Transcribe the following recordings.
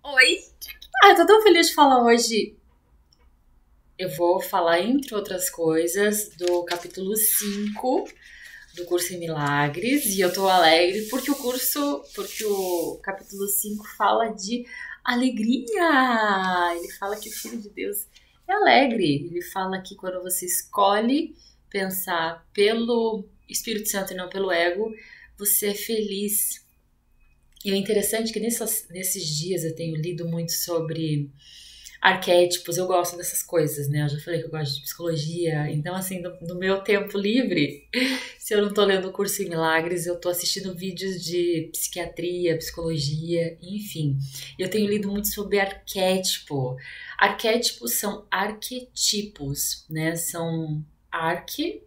Oi? Eu tô tão feliz de falar hoje. Eu vou falar, entre outras coisas, do capítulo 5 do curso em Milagres. E eu tô alegre porque o capítulo 5 fala de alegria. Ele fala que o Filho de Deus é alegre. Ele fala que quando você escolhe pensar pelo Espírito Santo e não pelo ego, você é feliz. E o interessante é que nesses dias eu tenho lido muito sobre arquétipos, eu gosto dessas coisas, né? Eu já falei que eu gosto de psicologia, então, assim, no meu tempo livre, se eu não tô lendo o curso em Milagres, eu tô assistindo vídeos de psiquiatria, psicologia, enfim. Eu tenho lido muito sobre arquétipo. Arquétipos são arquetipos, né? São arque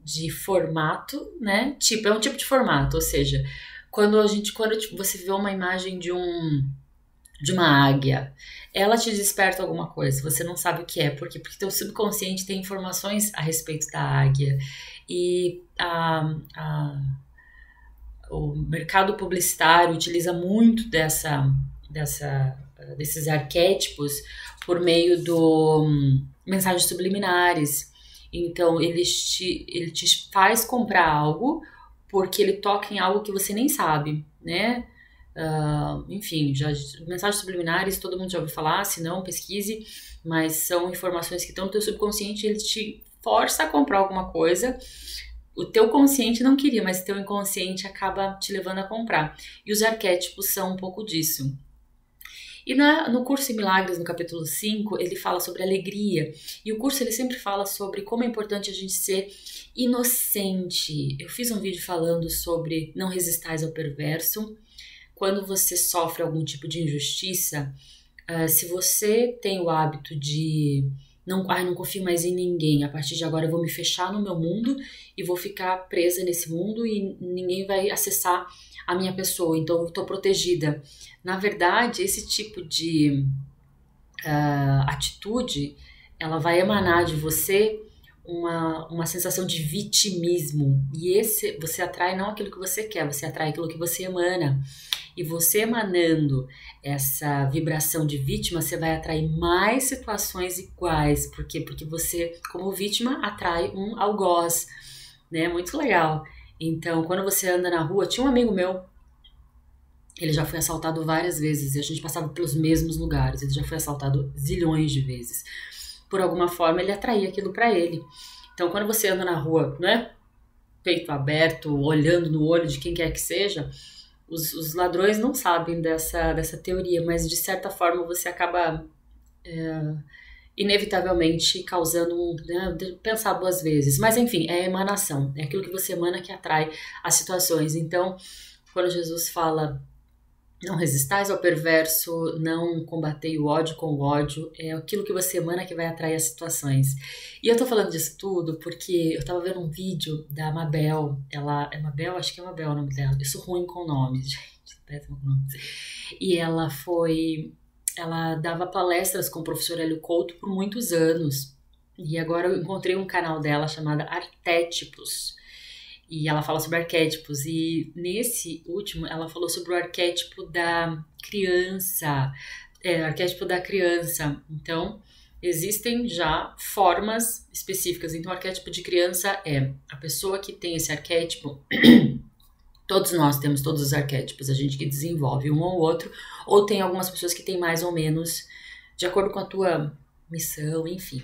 de formato, né? Tipo, é um tipo de formato, ou seja, quando você vê uma imagem de uma águia, ela te desperta alguma coisa, você não sabe o que é, porque teu subconsciente tem informações a respeito da águia. E o mercado publicitário utiliza muito desses arquétipos por meio do mensagens subliminares. Então ele te faz comprar algo porque ele toca em algo que você nem sabe, né? Enfim, mensagens subliminares todo mundo já ouviu falar, se não, pesquise, mas são informações que estão no teu subconsciente e ele te força a comprar alguma coisa. O teu consciente não queria, mas o teu inconsciente acaba te levando a comprar. E os arquétipos são um pouco disso. E no curso em Milagres, no capítulo 5 ele fala sobre alegria. E o curso ele sempre fala sobre como é importante a gente ser inocente. Eu fiz um vídeo falando sobre não resistais ao perverso. Quando você sofre algum tipo de injustiça, se você tem o hábito de não confio mais em ninguém, a partir de agora eu vou me fechar no meu mundo e vou ficar presa nesse mundo e ninguém vai acessar a minha pessoa, então eu estou protegida. Na verdade, esse tipo de atitude, ela vai emanar de você uma sensação de vitimismo. E você atrai não aquilo que você quer, você atrai aquilo que você emana. E você emanando essa vibração de vítima, você vai atrair mais situações iguais. Por quê? Porque você, como vítima, atrai um algoz, né? Muito legal. Então, quando você anda na rua, tinha um amigo meu, ele já foi assaltado várias vezes e a gente passava pelos mesmos lugares. Ele já foi assaltado zilhões de vezes. Por alguma forma, ele atraía aquilo pra ele. Então, quando você anda na rua, né? Peito aberto, olhando no olho de quem quer que seja, os ladrões não sabem dessa teoria, mas de certa forma você acaba inevitavelmente causando pensar duas vezes. Mas enfim, é emanação, é aquilo que você emana que atrai as situações. Então, quando Jesus fala não resistais ao perverso, não combatei o ódio com o ódio, é aquilo que você emana que vai atrair as situações. E eu tô falando disso tudo porque eu tava vendo um vídeo da Mabel, ela é Mabel, acho que é Mabel o nome dela, eu sou ruim com nomes, gente, péssimo com nomes. E ela dava palestras com o professor Hélio Couto por muitos anos. E agora eu encontrei um canal dela chamado Artétipos. E ela fala sobre arquétipos. E nesse último, ela falou sobre o arquétipo da criança. Arquétipo da criança. Então, existem já formas específicas. Então, o arquétipo de criança é a pessoa que tem esse arquétipo. Todos nós temos todos os arquétipos, a gente que desenvolve um ou outro, ou tem algumas pessoas que têm mais ou menos, de acordo com a tua missão, enfim.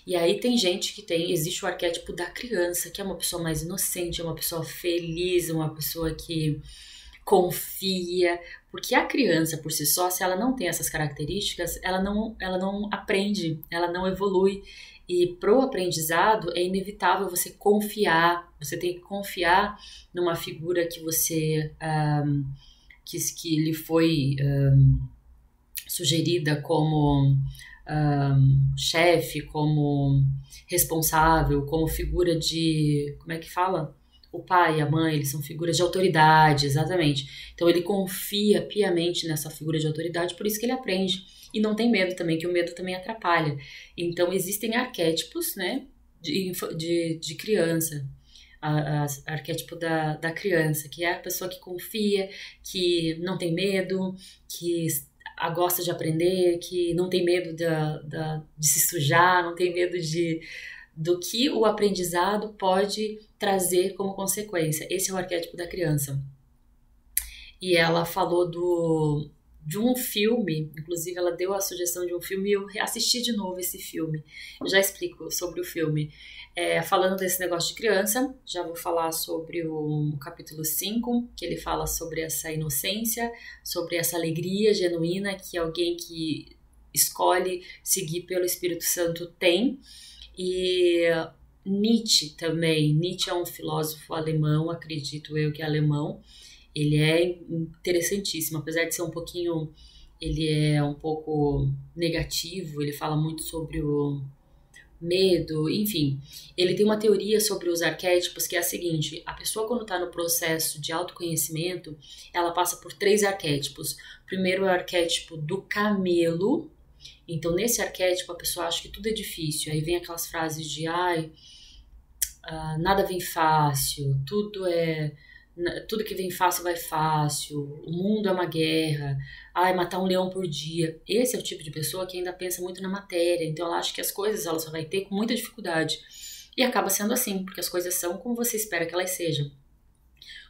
E aí tem gente que existe o arquétipo da criança, que é uma pessoa mais inocente, é uma pessoa feliz, uma pessoa que confia, porque a criança por si só, se ela não tem essas características, ela não aprende, ela não evolui. E pro aprendizado é inevitável você confiar, você tem que confiar numa figura que que lhe foi sugerida como chefe, como responsável, como figura de. Como é que fala? O pai e a mãe, eles são figuras de autoridade, exatamente. Então ele confia piamente nessa figura de autoridade, por isso que ele aprende. E não tem medo também, que o medo também atrapalha. Então existem arquétipos, né, de criança. Arquétipo da criança, que é a pessoa que confia, que não tem medo, que gosta de aprender, que não tem medo de se sujar, não tem medo do que o aprendizado pode trazer como consequência. Esse é o arquétipo da criança. E ela falou de um filme, inclusive ela deu a sugestão de um filme e eu assisti de novo esse filme. Eu já explico sobre o filme. Falando desse negócio de criança, já vou falar sobre o capítulo 5, que ele fala sobre essa inocência, sobre essa alegria genuína que alguém que escolhe seguir pelo Espírito Santo tem. E Nietzsche também. Nietzsche é um filósofo alemão, acredito eu que é alemão. Ele é interessantíssimo, apesar de ser ele é um pouco negativo, ele fala muito sobre o medo, enfim. Ele tem uma teoria sobre os arquétipos que é a seguinte: a pessoa quando está no processo de autoconhecimento, ela passa por 3 arquétipos. Primeiro é o arquétipo do camelo. Então nesse arquétipo a pessoa acha que tudo é difícil, aí vem aquelas frases de nada vem fácil, tudo que vem fácil vai fácil, o mundo é uma guerra, matar um leão por dia. Esse é o tipo de pessoa que ainda pensa muito na matéria, então ela acha que as coisas ela só vai ter com muita dificuldade. E acaba sendo assim, porque as coisas são como você espera que elas sejam.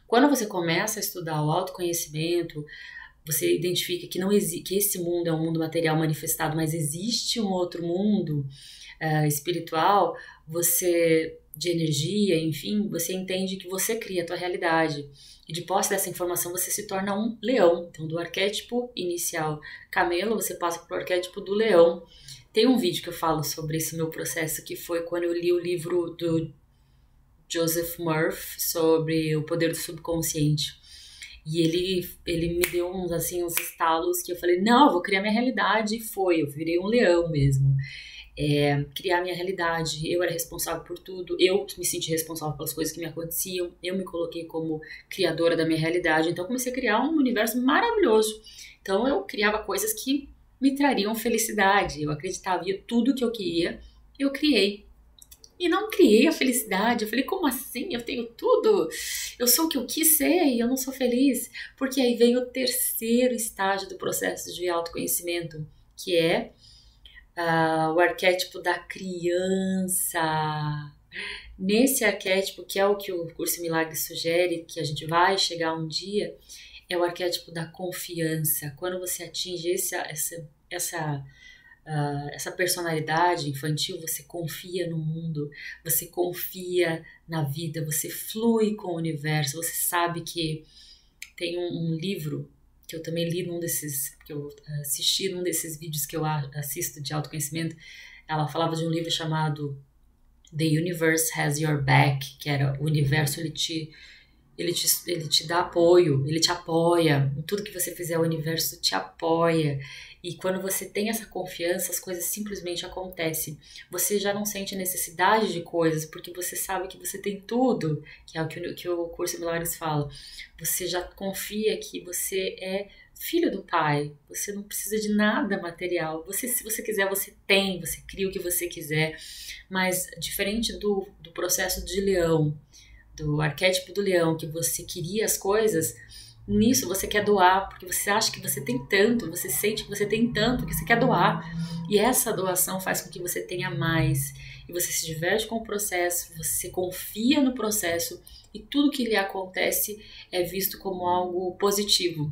Quando você começa a estudar o autoconhecimento, você identifica que que esse mundo é um mundo material manifestado, mas existe um outro mundo espiritual, de energia, enfim, você entende que você cria a tua realidade. E de posse dessa informação você se torna um leão. Então do arquétipo inicial camelo, você passa para o arquétipo do leão. Tem um vídeo que eu falo sobre esse meu processo, que foi quando eu li o livro do Joseph Murphy sobre o poder do subconsciente. E ele me deu uns estalos que eu falei, não, eu vou criar minha realidade. E eu virei um leão mesmo. Criar minha realidade, eu era responsável por tudo, eu me senti responsável pelas coisas que me aconteciam, eu me coloquei como criadora da minha realidade, então comecei a criar um universo maravilhoso. Então eu criava coisas que me trariam felicidade, eu acreditava em tudo que eu queria, eu criei. E não criei a felicidade. Eu falei, como assim? Eu tenho tudo? Eu sou o que eu quis ser e eu não sou feliz? Porque aí vem o terceiro estágio do processo de autoconhecimento, que é o arquétipo da criança. Nesse arquétipo, que é o que o Curso em Milagres sugere, que a gente vai chegar um dia, é o arquétipo da confiança. Quando você atinge essa personalidade infantil, você confia no mundo, você confia na vida, você flui com o universo, você sabe que tem um livro que eu também li que eu assisti num desses vídeos que eu assisto de autoconhecimento. Ela falava de um livro chamado The Universe Has Your Back, que era o universo, ele te dá apoio, ele te apoia, em tudo que você fizer o universo te apoia. E quando você tem essa confiança, as coisas simplesmente acontecem. Você já não sente necessidade de coisas, porque você sabe que você tem tudo, que é o que o Curso em Milagres fala. Você já confia que você é filho do Pai, você não precisa de nada material. Se você quiser, você tem, você cria o que você quiser. Mas diferente do processo de leão, do arquétipo do leão, que você queria as coisas, nisso você quer doar, porque você acha que você tem tanto, você sente que você tem tanto, que você quer doar. E essa doação faz com que você tenha mais. E você se diverte com o processo, você confia no processo e tudo que lhe acontece é visto como algo positivo.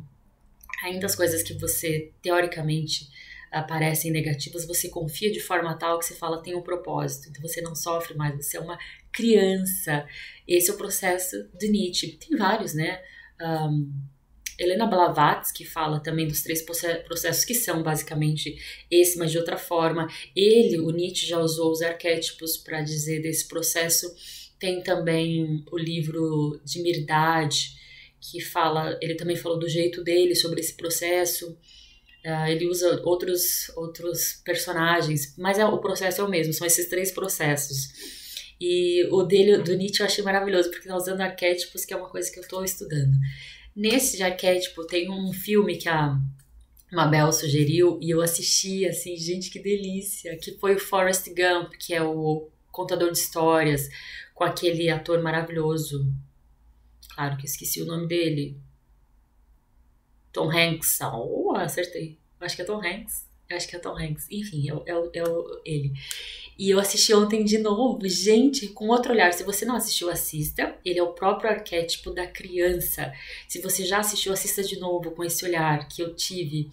Ainda as coisas que você, teoricamente, parecem negativas, você confia de forma tal que você fala, tem um propósito. Então você não sofre mais, você é uma criança. Esse é o processo de Nietzsche. Tem vários, né? Helena Blavatsky fala também dos 3 processos que são basicamente esse, mas de outra forma. O Nietzsche já usou os arquétipos para dizer desse processo. Tem também o livro de Mirdad, que ele também falou do jeito dele sobre esse processo. Ele usa outros personagens, mas o processo é o mesmo, são esses 3 processos. E o do Nietzsche eu achei maravilhoso, porque está usando arquétipos, que é uma coisa que eu estou estudando. Nesse arquétipo tem um filme que a Mabel sugeriu e eu assisti, assim, gente, que delícia, que foi o Forrest Gump, que é o contador de histórias, com aquele ator maravilhoso. Claro que eu esqueci o nome dele. Tom Hanks. Acertei. acho que é Tom Hanks. Eu acho que é Tom Hanks. Enfim, ele. E eu assisti ontem de novo, gente, com outro olhar. Se você não assistiu, assista. Ele é o próprio arquétipo da criança. Se você já assistiu, assista de novo com esse olhar que eu tive.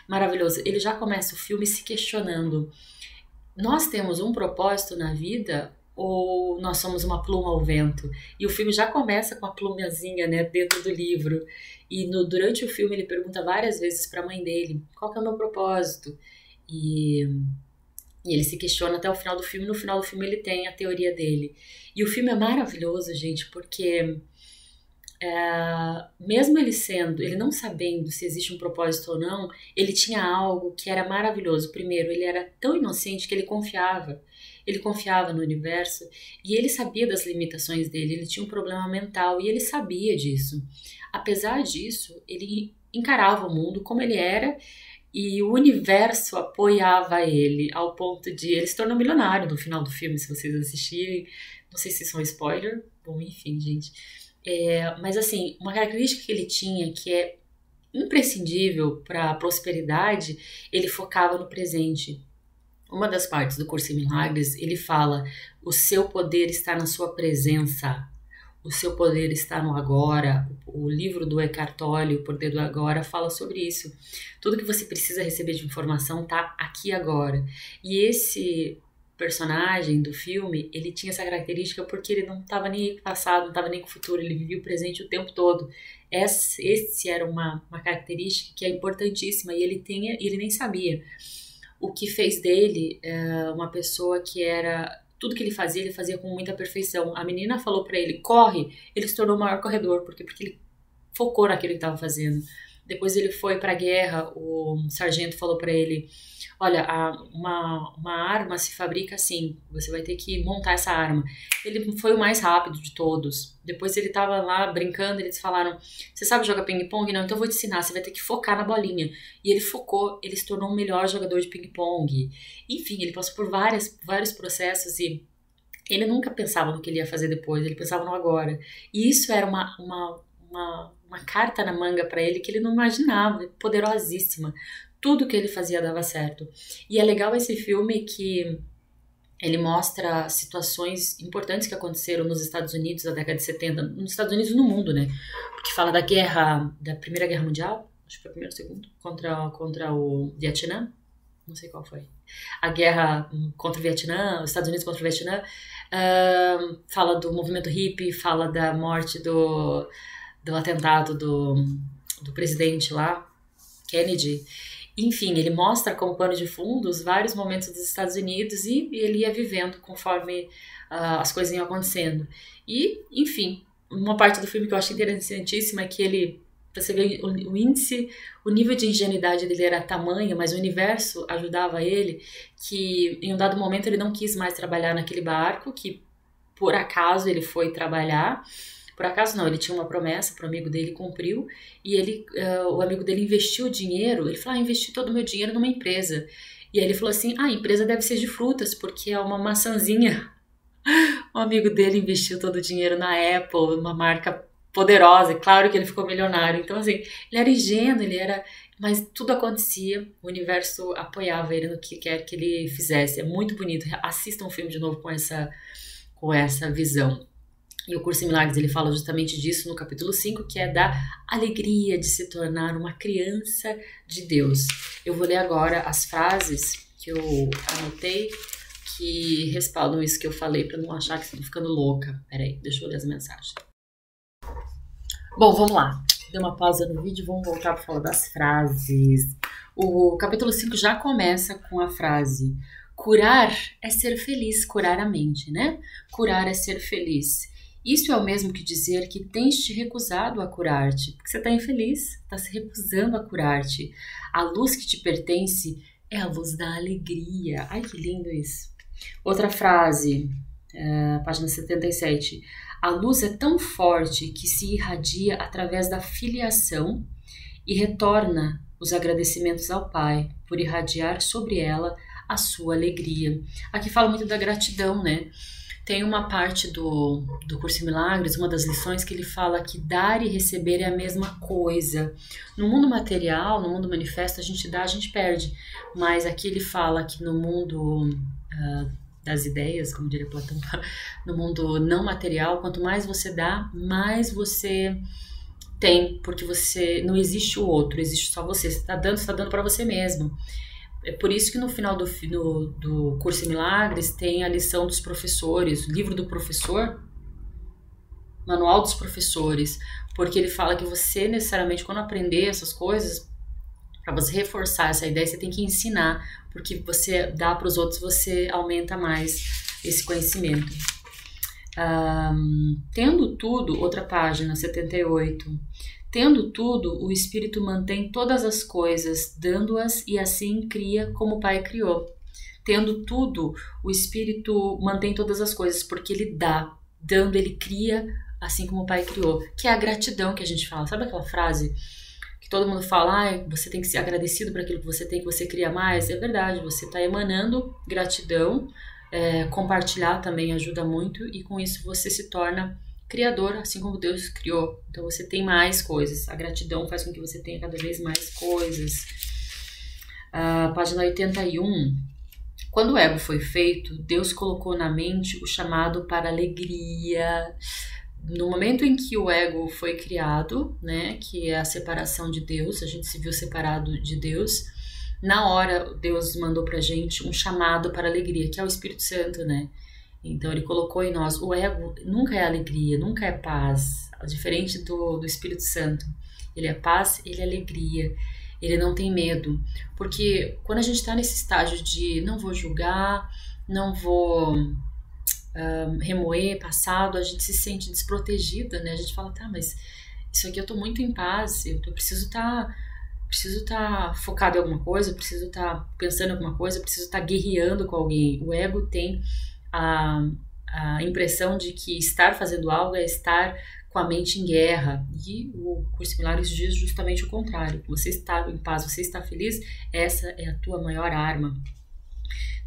Maravilhoso. Ele já começa o filme se questionando. Nós temos um propósito na vida ou nós somos uma pluma ao vento? E o filme já começa com a plumazinha, né, dentro do livro. E durante o filme ele pergunta várias vezes para a mãe dele, qual que é o meu propósito? E, e ele se questiona até o final do filme. No final do filme ele tem a teoria dele. E o filme é maravilhoso, gente, porque mesmo ele não sabendo se existe um propósito ou não, ele tinha algo que era maravilhoso. Primeiro, ele era tão inocente que ele confiava no universo e ele sabia das limitações dele, ele tinha um problema mental e ele sabia disso. Apesar disso, ele encarava o mundo como ele era e o universo apoiava ele ao ponto de ele se tornar milionário no final do filme, se vocês assistirem. Não sei se isso é um spoiler. Bom, enfim, gente. Mas assim, uma característica que ele tinha que é imprescindível para a prosperidade, ele focava no presente. Uma das partes do Curso em Milagres, ele fala: o seu poder está na sua presença, o seu poder está no agora. O livro do Eckhart Tolle, O Poder do Agora, fala sobre isso. Tudo que você precisa receber de informação está aqui agora. E esse personagem do filme, ele tinha essa característica porque ele não estava nem com o passado, não estava nem com o futuro, ele vivia o presente o tempo todo. Esse era uma característica que é importantíssima e ele nem sabia. O que fez dele uma pessoa que era... Tudo que ele fazia com muita perfeição. A menina falou pra ele, corre, ele se tornou o maior corredor, porque ele focou naquilo que estava fazendo. Depois ele foi pra guerra, o sargento falou pra ele, olha, uma arma se fabrica assim, você vai ter que montar essa arma. Ele foi o mais rápido de todos. Depois ele tava lá brincando, eles falaram, você sabe jogar ping-pong? Não, então eu vou te ensinar, você vai ter que focar na bolinha. E ele focou, ele se tornou o melhor jogador de ping-pong. Enfim, ele passou por vários processos e ele nunca pensava no que ele ia fazer depois, ele pensava no agora. E isso era uma carta na manga para ele que ele não imaginava, poderosíssima. Tudo que ele fazia dava certo. E é legal esse filme que ele mostra situações importantes que aconteceram nos Estados Unidos na década de 70, nos Estados Unidos e no mundo, né? Porque fala da Primeira Guerra Mundial, acho que foi a primeira ou segunda, contra o Vietnã, não sei qual foi. A guerra contra o Vietnã, os Estados Unidos contra o Vietnã, fala do movimento hippie, fala da morte do atentado do presidente lá, Kennedy. Enfim, ele mostra como pano de fundo os vários momentos dos Estados Unidos e ele ia vivendo conforme as coisas iam acontecendo. E, enfim, uma parte do filme que eu acho interessantíssima é que você vê o índice, o nível de ingenuidade dele era tamanho, mas o universo ajudava ele, que em um dado momento ele não quis mais trabalhar naquele barco, que por acaso ele foi trabalhar. Por acaso não, ele tinha uma promessa para o amigo dele, cumpriu, e o amigo dele investiu o dinheiro, ele falou, investi todo o meu dinheiro numa empresa. E aí ele falou assim, a empresa deve ser de frutas, porque é uma maçãzinha. O amigo dele investiu todo o dinheiro na Apple, uma marca poderosa, e claro que ele ficou milionário. Então assim, ele era ingênuo, mas tudo acontecia, o universo apoiava ele no que quer que ele fizesse. É muito bonito, assistam o filme de novo com essa visão. E o Curso em Milagres, ele fala justamente disso no capítulo 5, que é da alegria de se tornar uma criança de Deus. Eu vou ler agora as frases que eu anotei que respaldam isso que eu falei, para não achar que estou ficando louca. Peraí, deixa eu ler as mensagens. Bom, vamos lá. Dei uma pausa no vídeo, vamos voltar para falar das frases. O capítulo 5 já começa com a frase: curar é ser feliz, curar a mente, né? Curar é ser feliz. Isso é o mesmo que dizer que tens te recusado a curar-te, porque você está infeliz, está se recusando a curar-te. A luz que te pertence é a luz da alegria. Ai, que lindo isso. Outra frase, página 77. A luz é tão forte que se irradia através da filiação e retorna os agradecimentos ao Pai por irradiar sobre ela a sua alegria. Aqui fala muito da gratidão, né? Tem uma parte do Curso em Milagres, uma das lições, que ele fala que dar e receber é a mesma coisa. No mundo material, no mundo manifesto, a gente dá, a gente perde. Mas aqui ele fala que no mundo das ideias, como diria Platão, no mundo não material, quanto mais você dá, mais você tem, porque você não existe o outro, existe só você. Você está dando para você mesmo. É por isso que no final do Curso em Milagres tem a lição dos professores, o livro do professor, manual dos professores, porque ele fala que você necessariamente, quando aprender essas coisas, para você reforçar essa ideia, você tem que ensinar, porque você dá para os outros, você aumenta mais esse conhecimento. Tendo tudo, outra página, 78. Tendo tudo, o Espírito mantém todas as coisas, dando-as e assim cria como o Pai criou. Tendo tudo, o Espírito mantém todas as coisas, porque ele dá. Dando, ele cria assim como o Pai criou. Que é a gratidão que a gente fala. Sabe aquela frase que todo mundo fala, você tem que ser agradecido por aquilo que você cria mais? É verdade, você está emanando gratidão. Compartilhar também ajuda muito, e com isso você se torna criador, assim como Deus criou. Então você tem mais coisas. A gratidão faz com que você tenha cada vez mais coisas. Página 81. Quando o ego foi feito, Deus colocou na mente o chamado para alegria. No momento em que o ego foi criado, né, que é a separação de Deus, a gente se viu separado de Deus, na hora Deus mandou pra gente um chamado para alegria, que é o Espírito Santo, né? Então ele colocou em nós. O ego nunca é alegria, nunca é paz, diferente do Espírito Santo. Ele é paz, ele é alegria, ele não tem medo. Porque quando a gente está nesse estágio de não vou julgar, não vou remoer passado, a gente se sente desprotegida, né? A gente fala, tá, mas isso aqui eu tô muito em paz, eu preciso estar focado em alguma coisa, eu preciso estar pensando em alguma coisa, eu preciso estar guerreando com alguém. O ego tem a impressão de que estar fazendo algo é estar com a mente em guerra, e o Curso em Milagres diz justamente o contrário. Você está em paz, você está feliz, essa é a tua maior arma.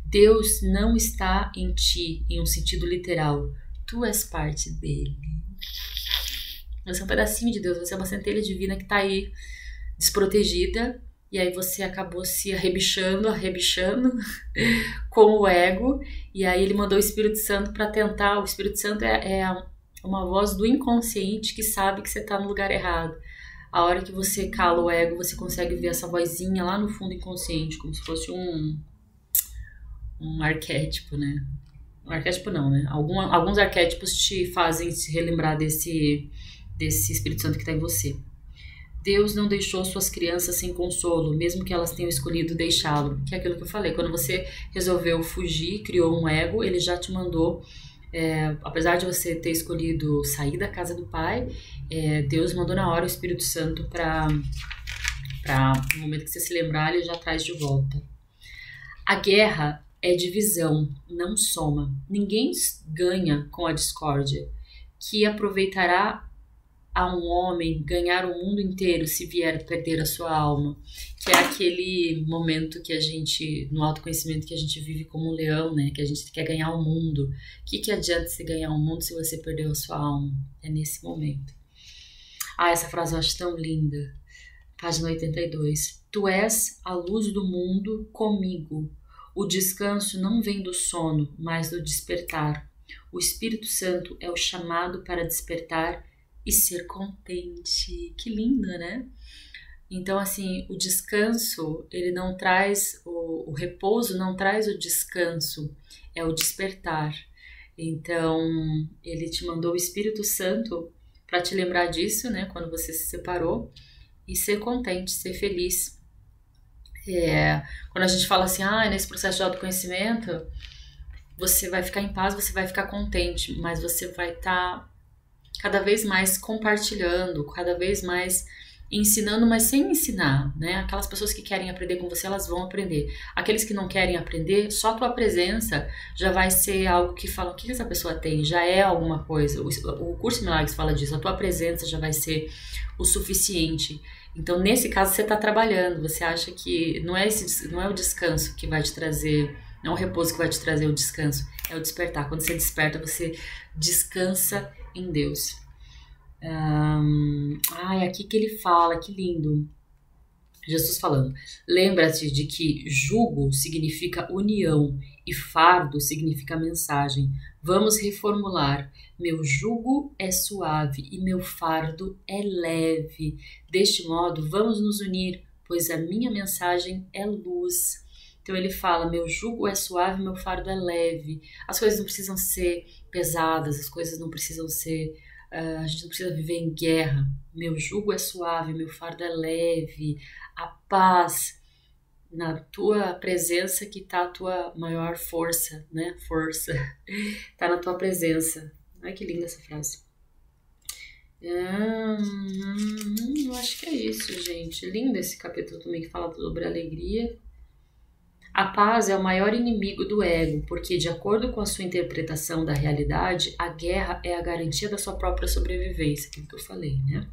Deus não está em ti em um sentido literal, tu és parte dele. Você é um pedacinho de Deus, você é uma centelha divina que está aí desprotegida, e aí você acabou se arrebichando com o ego, e aí ele mandou o Espírito Santo para tentar. O Espírito Santo é uma voz do inconsciente que sabe que você está no lugar errado. A hora que você cala o ego, você consegue ver essa vozinha lá no fundo inconsciente, como se fosse um arquétipo, né? Um arquétipo não, né? Alguns arquétipos te fazem se relembrar desse Espírito Santo que está em você. Deus não deixou suas crianças sem consolo, mesmo que elas tenham escolhido deixá-lo. Que é aquilo que eu falei, quando você resolveu fugir, criou um ego, ele já te mandou, apesar de você ter escolhido sair da casa do Pai, Deus mandou na hora o Espírito Santo para no momento que você se lembrar, ele já traz de volta. A guerra é divisão, não soma. Ninguém ganha com a discórdia, que aproveitará a um homem ganhar o mundo inteiro se vier perder a sua alma, que é aquele momento que a gente, no autoconhecimento, que a gente vive como um leão, né? Que a gente quer ganhar o mundo. O que adianta você ganhar o mundo se você perdeu a sua alma? É nesse momento. Essa frase eu acho tão linda. Página 82. Tu és a luz do mundo comigo. O descanso não vem do sono, mas do despertar. O Espírito Santo é o chamado para despertar e ser contente. Que linda, né? Então, assim, o descanso, ele não traz, o repouso não traz o descanso, é o despertar. Então, ele te mandou o Espírito Santo para te lembrar disso, né? Quando você se separou, e ser contente, ser feliz. Quando a gente fala assim, nesse processo de autoconhecimento, você vai ficar em paz, você vai ficar contente, mas você vai estar cada vez mais compartilhando, cada vez mais ensinando, mas sem ensinar, né? Aquelas pessoas que querem aprender com você, elas vão aprender. Aqueles que não querem aprender, só a tua presença já vai ser algo que fala, o que essa pessoa tem? Já é alguma coisa. O Curso em Milagres fala disso, a tua presença já vai ser o suficiente. Então, nesse caso, você está trabalhando, você acha que não é o descanso que vai te trazer Não é o repouso que vai te trazer o descanso, é o despertar. Quando você desperta, você descansa em Deus. Aqui que ele fala, que lindo. Jesus falando, lembra-te de que jugo significa união e fardo significa mensagem. Vamos reformular. Meu jugo é suave e meu fardo é leve. Deste modo, vamos nos unir, pois a minha mensagem é luz. Então ele fala, meu jugo é suave, meu fardo é leve. As coisas não precisam ser pesadas, as coisas não precisam ser... a gente não precisa viver em guerra. Meu jugo é suave, meu fardo é leve. A paz na tua presença que está a tua maior força, né? Força. Está na tua presença. Ai, que linda essa frase. Eu acho que é isso, gente. Lindo esse capítulo também que fala sobre alegria. A paz é o maior inimigo do ego, porque, de acordo com a sua interpretação da realidade, a guerra é a garantia da sua própria sobrevivência, aquilo que eu falei, né?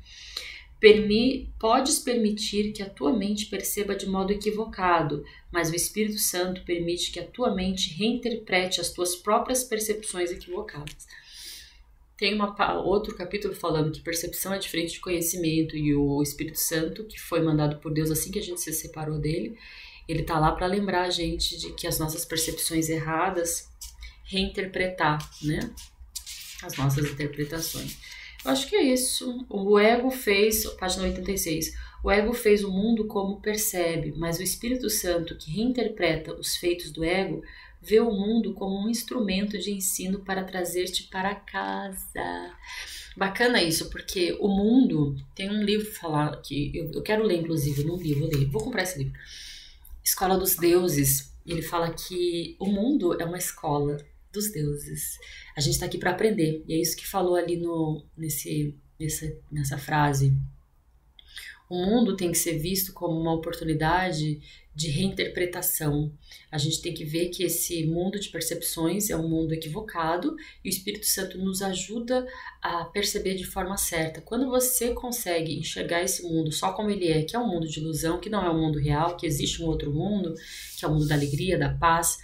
Podes permitir que a tua mente perceba de modo equivocado, mas o Espírito Santo permite que a tua mente reinterprete as tuas próprias percepções equivocadas. Tem outro capítulo falando que percepção é diferente de conhecimento, e o Espírito Santo, que foi mandado por Deus assim que a gente se separou dele, ele tá lá para lembrar a gente de que as nossas percepções erradas, reinterpretar, né? As nossas interpretações. Eu acho que é isso. O ego fez, página 86, o ego fez o mundo como percebe, mas o Espírito Santo, que reinterpreta os feitos do ego, vê o mundo como um instrumento de ensino para trazer-te para casa. Bacana isso, porque o mundo, tem um livro falar que eu quero ler, inclusive, num livro, vou comprar esse livro. Escola dos Deuses, ele fala que o mundo é uma escola dos deuses. A gente está aqui para aprender, e é isso que falou ali nessa frase. O mundo tem que ser visto como uma oportunidade de reinterpretação. A gente tem que ver que esse mundo de percepções é um mundo equivocado e o Espírito Santo nos ajuda a perceber de forma certa. Quando você consegue enxergar esse mundo só como ele é, que é um mundo de ilusão, que não é um mundo real, que existe um outro mundo, que é o mundo da alegria, da paz,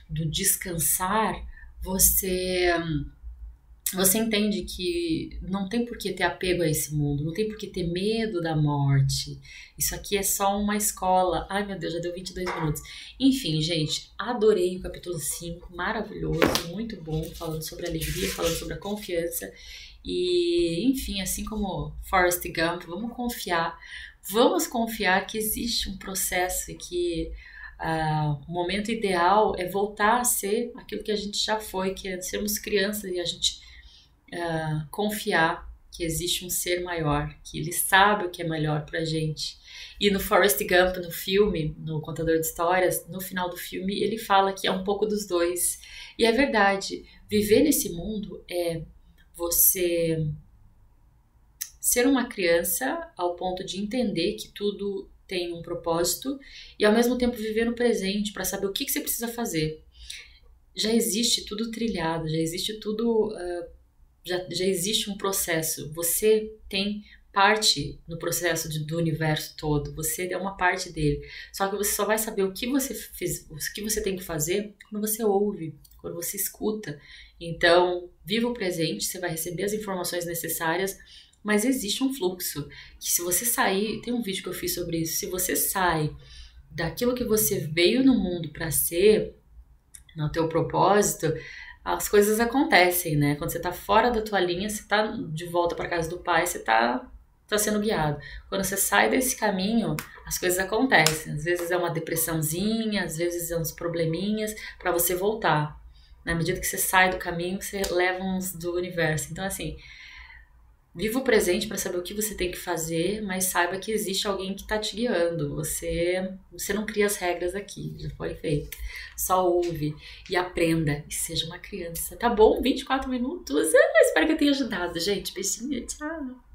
do descansar, você entende que não tem por que ter apego a esse mundo, não tem por que ter medo da morte. Isso aqui é só uma escola. Ai, meu Deus, já deu 22 minutos. Enfim, gente, adorei o capítulo 5, maravilhoso, muito bom, falando sobre a alegria, falando sobre a confiança. E, enfim, assim como Forrest Gump, vamos confiar que existe um processo e que o momento ideal é voltar a ser aquilo que a gente já foi, que é sermos crianças e a gente confiar que existe um ser maior, que ele sabe o que é melhor pra gente. E no Forrest Gump, no filme, no Contador de Histórias, no final do filme, ele fala que é um pouco dos dois. E é verdade, viver nesse mundo é você ser uma criança ao ponto de entender que tudo tem um propósito e ao mesmo tempo viver no presente para saber o que você precisa fazer. Já existe tudo trilhado, já existe tudo... Já existe um processo, você tem parte no processo do universo todo, você é uma parte dele, só que você só vai saber o que você fez, o que você tem que fazer quando você ouve, quando você escuta. Então, viva o presente, você vai receber as informações necessárias, mas existe um fluxo, que se você sair, tem um vídeo que eu fiz sobre isso, se você sai daquilo que você veio no mundo para ser, no teu propósito, as coisas acontecem, né? Quando você tá fora da tua linha, você tá de volta para casa do pai, você tá sendo guiado. Quando você sai desse caminho, as coisas acontecem. Às vezes é uma depressãozinha, às vezes é uns probleminhas para você voltar. Na medida que você sai do caminho, você leva uns do universo. Então, assim, viva o presente para saber o que você tem que fazer, mas saiba que existe alguém que está te guiando. Você não cria as regras aqui, já foi feito. Só ouve e aprenda e seja uma criança. Tá bom? 24 minutos. Espero que eu tenha ajudado, gente. Beijinho, tchau.